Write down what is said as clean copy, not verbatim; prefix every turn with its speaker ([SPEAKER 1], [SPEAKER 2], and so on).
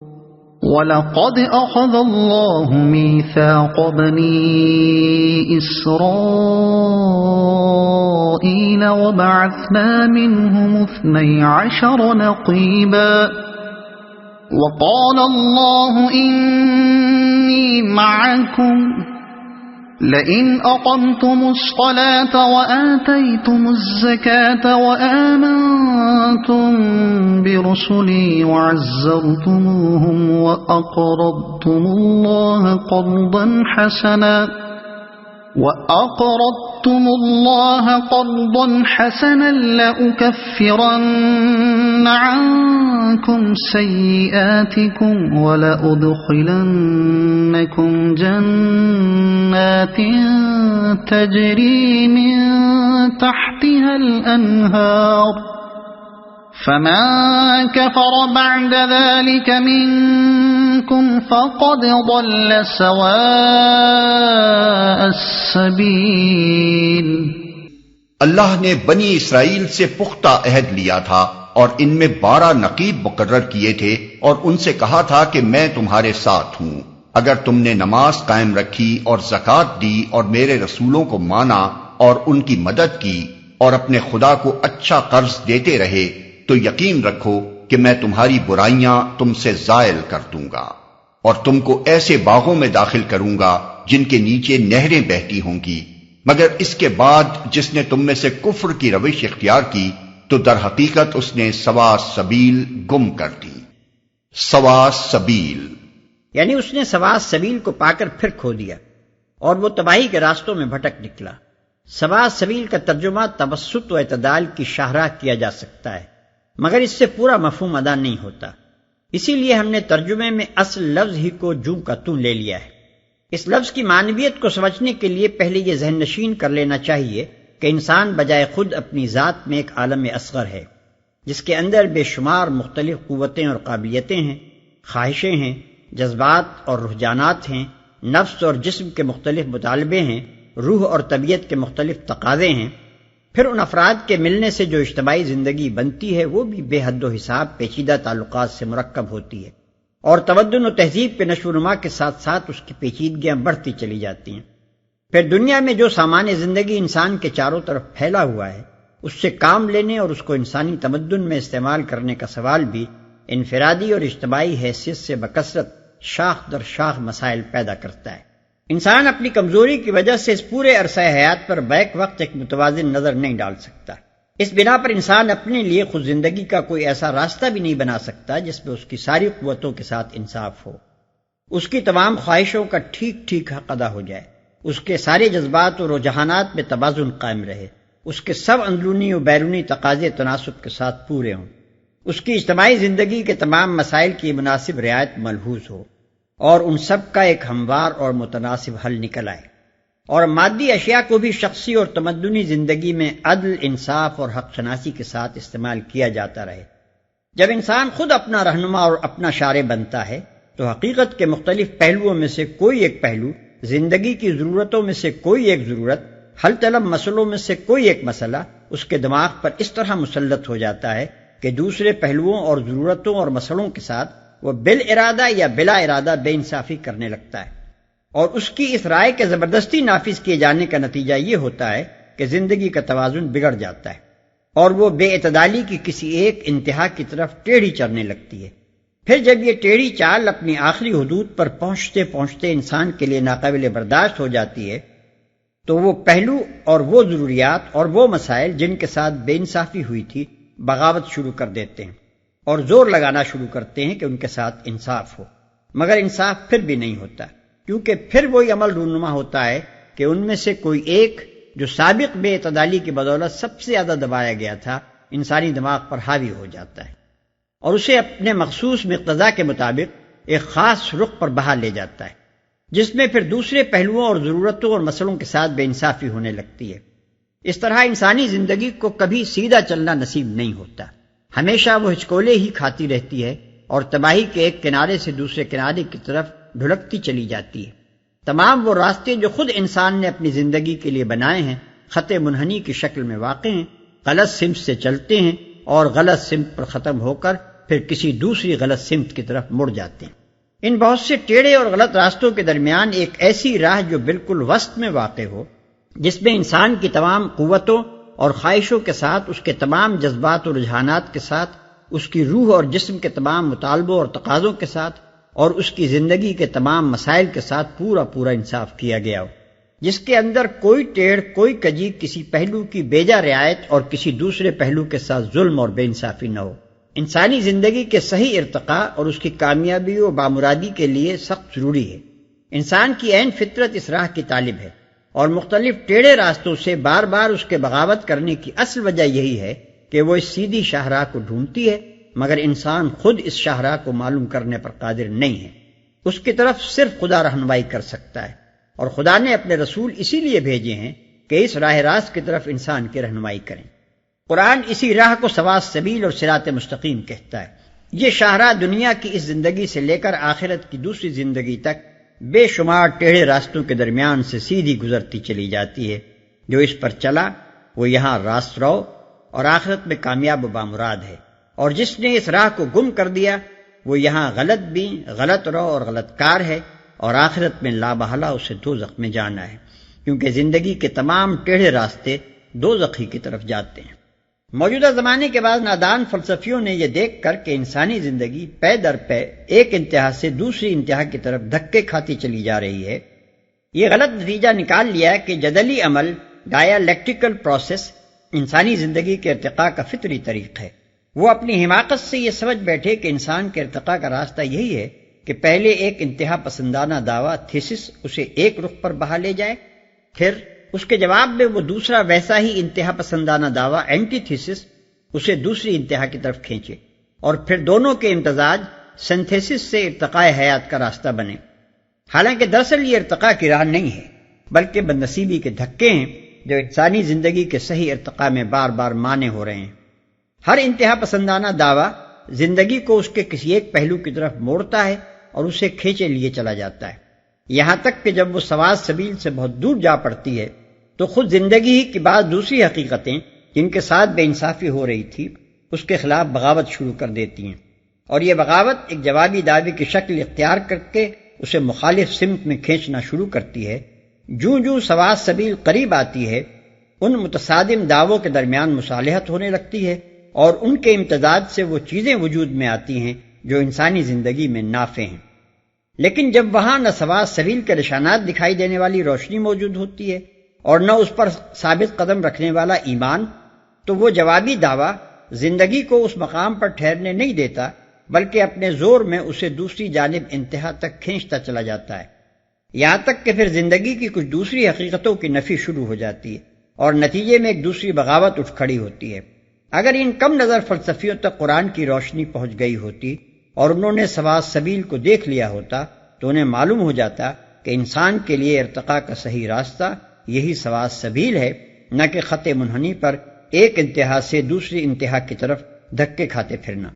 [SPEAKER 1] وَلَقَدْ أَخَذَ اللَّهُ مِيثَاقَ بَنِي إِسْرَائِيلَ وَبَعَثْنَا مِنْهُمُ 12 نَقِيبًا وَقَالَ اللَّهُ إِنِّي مَعَكُمْ لئن أقمتم الصلاة وآتيتم الزكاة وآمنتم برسلي وعزرتموهم وأقرضتم الله قرضا حسنا لأكفرن عنكم سيئاتكم ولأدخلنكم جنات تجري من تحتها الأنهار فمن كفر بعد ذلك منكم فقد ضل سواء السبيل۔
[SPEAKER 2] اللہ نے بنی اسرائیل سے پختہ عہد لیا تھا اور ان میں 12 نقیب مقرر کیے تھے اور ان سے کہا تھا کہ میں تمہارے ساتھ ہوں اگر تم نے نماز قائم رکھی اور زکوٰۃ دی اور میرے رسولوں کو مانا اور ان کی مدد کی اور اپنے خدا کو اچھا قرض دیتے رہے تو یقین رکھو کہ میں تمہاری برائیاں تم سے زائل کر دوں گا اور تم کو ایسے باغوں میں داخل کروں گا جن کے نیچے نہریں بہتی ہوں گی، مگر اس کے بعد جس نے تم میں سے کفر کی روش اختیار کی تو در حقیقت اس نے سوا سبیل گم کر دی۔ سوا سبیل
[SPEAKER 3] یعنی اس نے سوا سبیل کو پا کر پھر کھو دیا اور وہ تباہی کے راستوں میں بھٹک نکلا۔ سوا سبیل کا ترجمہ توسط و اعتدال کی شاہراہ کیا جا سکتا ہے، مگر اس سے پورا مفہوم ادا نہیں ہوتا، اسی لیے ہم نے ترجمے میں اصل لفظ ہی کو جوں کا توں لے لیا ہے۔ اس لفظ کی معنویت کو سمجھنے کے لیے پہلے یہ ذہن نشین کر لینا چاہیے کہ انسان بجائے خود اپنی ذات میں ایک عالم اصغر ہے جس کے اندر بے شمار مختلف قوتیں اور قابلیتیں ہیں، خواہشیں ہیں، جذبات اور رجحانات ہیں، نفس اور جسم کے مختلف مطالبے ہیں، روح اور طبیعت کے مختلف تقاضے ہیں۔ پھر ان افراد کے ملنے سے جو اجتماعی زندگی بنتی ہے وہ بھی بے حد و حساب پیچیدہ تعلقات سے مرکب ہوتی ہے، اور تمدن و تہذیب کے نشو و نما کے ساتھ ساتھ اس کی پیچیدگیاں بڑھتی چلی جاتی ہیں۔ پھر دنیا میں جو سامان زندگی انسان کے چاروں طرف پھیلا ہوا ہے اس سے کام لینے اور اس کو انسانی تمدن میں استعمال کرنے کا سوال بھی انفرادی اور اجتماعی حیثیت سے بکثرت شاخ در شاخ مسائل پیدا کرتا ہے۔ انسان اپنی کمزوری کی وجہ سے اس پورے عرصہ حیات پر بیک وقت ایک متوازن نظر نہیں ڈال سکتا۔ اس بنا پر انسان اپنے لیے خود زندگی کا کوئی ایسا راستہ بھی نہیں بنا سکتا جس میں اس کی ساری قوتوں کے ساتھ انصاف ہو، اس کی تمام خواہشوں کا ٹھیک ٹھیک حق ادا ہو جائے، اس کے سارے جذبات اور رجحانات میں توازن قائم رہے، اس کے سب اندرونی و بیرونی تقاضے تناسب کے ساتھ پورے ہوں، اس کی اجتماعی زندگی کے تمام مسائل کی مناسب رعایت ملحوظ ہو اور ان سب کا ایک ہموار اور متناسب حل نکل آئے، اور مادی اشیاء کو بھی شخصی اور تمدنی زندگی میں عدل، انصاف اور حق شناسی کے ساتھ استعمال کیا جاتا رہے۔ جب انسان خود اپنا رہنما اور اپنا شارع بنتا ہے تو حقیقت کے مختلف پہلوؤں میں سے کوئی ایک پہلو، زندگی کی ضرورتوں میں سے کوئی ایک ضرورت، حل طلب مسئلوں میں سے کوئی ایک مسئلہ اس کے دماغ پر اس طرح مسلط ہو جاتا ہے کہ دوسرے پہلوؤں اور ضرورتوں اور مسئلوں کے ساتھ وہ بالارادہ یا بلا ارادہ بے انصافی کرنے لگتا ہے، اور اس کی اس رائے کے زبردستی نافذ کیے جانے کا نتیجہ یہ ہوتا ہے کہ زندگی کا توازن بگڑ جاتا ہے اور وہ بے اعتدالی کی کسی ایک انتہا کی طرف ٹیڑھی چلنے لگتی ہے۔ پھر جب یہ ٹیڑھی چال اپنی آخری حدود پر پہنچتے پہنچتے انسان کے لیے ناقابل برداشت ہو جاتی ہے تو وہ پہلو اور وہ ضروریات اور وہ مسائل جن کے ساتھ بے انصافی ہوئی تھی بغاوت شروع کر دیتے ہیں اور زور لگانا شروع کرتے ہیں کہ ان کے ساتھ انصاف ہو، مگر انصاف پھر بھی نہیں ہوتا، کیونکہ پھر وہی عمل رونما ہوتا ہے کہ ان میں سے کوئی ایک جو سابق بے اعتدالی کی بدولت سب سے زیادہ دبایا گیا تھا انسانی دماغ پر حاوی ہو جاتا ہے اور اسے اپنے مخصوص مقتضا کے مطابق ایک خاص رخ پر بہا لے جاتا ہے، جس میں پھر دوسرے پہلوؤں اور ضرورتوں اور مسئلوں کے ساتھ بے انصافی ہونے لگتی ہے۔ اس طرح انسانی زندگی کو کبھی سیدھا چلنا نصیب نہیں ہوتا، ہمیشہ وہ ہچکولے ہی کھاتی رہتی ہے اور تباہی کے ایک کنارے سے دوسرے کنارے کی طرف ڈھلکتی چلی جاتی ہے۔ تمام وہ راستے جو خود انسان نے اپنی زندگی کے لیے بنائے ہیں خط منحنی کی شکل میں واقع ہیں، غلط سمت سے چلتے ہیں اور غلط سمت پر ختم ہو کر پھر کسی دوسری غلط سمت کی طرف مڑ جاتے ہیں۔ ان بہت سے ٹیڑھے اور غلط راستوں کے درمیان ایک ایسی راہ جو بالکل وسط میں واقع ہو، جس میں انسان کی تمام قوتوں اور خواہشوں کے ساتھ، اس کے تمام جذبات و رجحانات کے ساتھ، اس کی روح اور جسم کے تمام مطالبوں اور تقاضوں کے ساتھ، اور اس کی زندگی کے تمام مسائل کے ساتھ پورا انصاف کیا گیا ہو، جس کے اندر کوئی ٹیڑھ، کوئی کجی، کسی پہلو کی بیجا رعایت اور کسی دوسرے پہلو کے ساتھ ظلم اور بے انصافی نہ ہو۔ انسانی زندگی کے صحیح ارتقاء اور اس کی کامیابی و بامرادی کے لیے سخت ضروری ہے۔ انسان کی عین فطرت اس راہ کی طالب ہے، اور مختلف ٹیڑھے راستوں سے بار بار اس کے بغاوت کرنے کی اصل وجہ یہی ہے کہ وہ اس سیدھی شاہراہ کو ڈھونڈتی ہے، مگر انسان خود اس شاہراہ کو معلوم کرنے پر قادر نہیں ہے۔ اس کی طرف صرف خدا رہنمائی کر سکتا ہے، اور خدا نے اپنے رسول اسی لیے بھیجے ہیں کہ اس راہ راست کی طرف انسان کی رہنمائی کریں۔ قرآن اسی راہ کو سواء السبیل اور صراط مستقیم کہتا ہے۔ یہ شاہراہ دنیا کی اس زندگی سے لے کر آخرت کی دوسری زندگی تک بے شمار ٹیڑھے راستوں کے درمیان سے سیدھی گزرتی چلی جاتی ہے۔ جو اس پر چلا وہ یہاں راست رو اور آخرت میں کامیاب و بامراد ہے، اور جس نے اس راہ کو گم کر دیا وہ یہاں غلط بھی، غلط رو اور غلط کار ہے، اور آخرت میں لا محالہ اسے دوزخ میں جانا ہے، کیونکہ زندگی کے تمام ٹیڑھے راستے دوزخ ہی کی طرف جاتے ہیں۔ موجودہ زمانے کے بعض نادان فلسفیوں نے یہ دیکھ کر کہ انسانی زندگی پے در پے ایک انتہا سے دوسری انتہا کی طرف دھکے کھاتی چلی جا رہی ہے، یہ غلط نتیجہ نکال لیا کہ جدلی عمل، ڈائیلیکٹیکل پروسیس، انسانی زندگی کے ارتقاء کا فطری طریق ہے۔ وہ اپنی حماقت سے یہ سمجھ بیٹھے کہ انسان کے ارتقاء کا راستہ یہی ہے کہ پہلے ایک انتہا پسندانہ دعویٰ تھیسس اسے ایک رخ پر بہا لے جائے، پھر اس کے جواب میں وہ دوسرا ویسا ہی انتہا پسندانہ دعویٰ اینٹی تھیسس اسے دوسری انتہا کی طرف کھینچے، اور پھر دونوں کے امتزاج سنتھیسس سے ارتقاء حیات کا راستہ بنے۔ حالانکہ دراصل یہ ارتقاء کی راہ نہیں ہے، بلکہ بدنصیبی کے دھکے ہیں جو انسانی زندگی کے صحیح ارتقاء میں بار بار مانع ہو رہے ہیں۔ ہر انتہا پسندانہ دعویٰ زندگی کو اس کے کسی ایک پہلو کی طرف موڑتا ہے اور اسے کھینچے لیے چلا جاتا ہے، یہاں تک کہ جب وہ سواء السبیل سے بہت دور جا پڑتی ہے تو خود زندگی ہی کی بعض دوسری حقیقتیں جن کے ساتھ بے انصافی ہو رہی تھی اس کے خلاف بغاوت شروع کر دیتی ہیں، اور یہ بغاوت ایک جوابی دعوے کی شکل اختیار کر کے اسے مخالف سمت میں کھینچنا شروع کرتی ہے۔ جوں سواء السبیل قریب آتی ہے، ان متصادم دعووں کے درمیان مصالحت ہونے لگتی ہے، اور ان کے امتزاج سے وہ چیزیں وجود میں آتی ہیں جو انسانی زندگی میں نافع ہیں۔ لیکن جب وہاں نہ سواء السبیل کے نشانات دکھائی دینے والی روشنی موجود ہوتی ہے اور نہ اس پر ثابت قدم رکھنے والا ایمان، تو وہ جوابی دعویٰ زندگی کو اس مقام پر ٹھہرنے نہیں دیتا، بلکہ اپنے زور میں اسے دوسری جانب انتہا تک کھینچتا چلا جاتا ہے، یہاں تک کہ پھر زندگی کی کچھ دوسری حقیقتوں کی نفی شروع ہو جاتی ہے، اور نتیجے میں ایک دوسری بغاوت اٹھ کھڑی ہوتی ہے۔ اگر ان کم نظر فلسفیوں تک قرآن کی روشنی پہنچ گئی ہوتی اور انہوں نے سواء السبیل کو دیکھ لیا ہوتا تو انہیں معلوم ہو جاتا کہ انسان کے لیے ارتقاء کا صحیح راستہ یہی سواء السبیل ہے، نہ کہ خط منحنی پر ایک انتہا سے دوسری انتہا کی طرف دھکے کھاتے پھرنا۔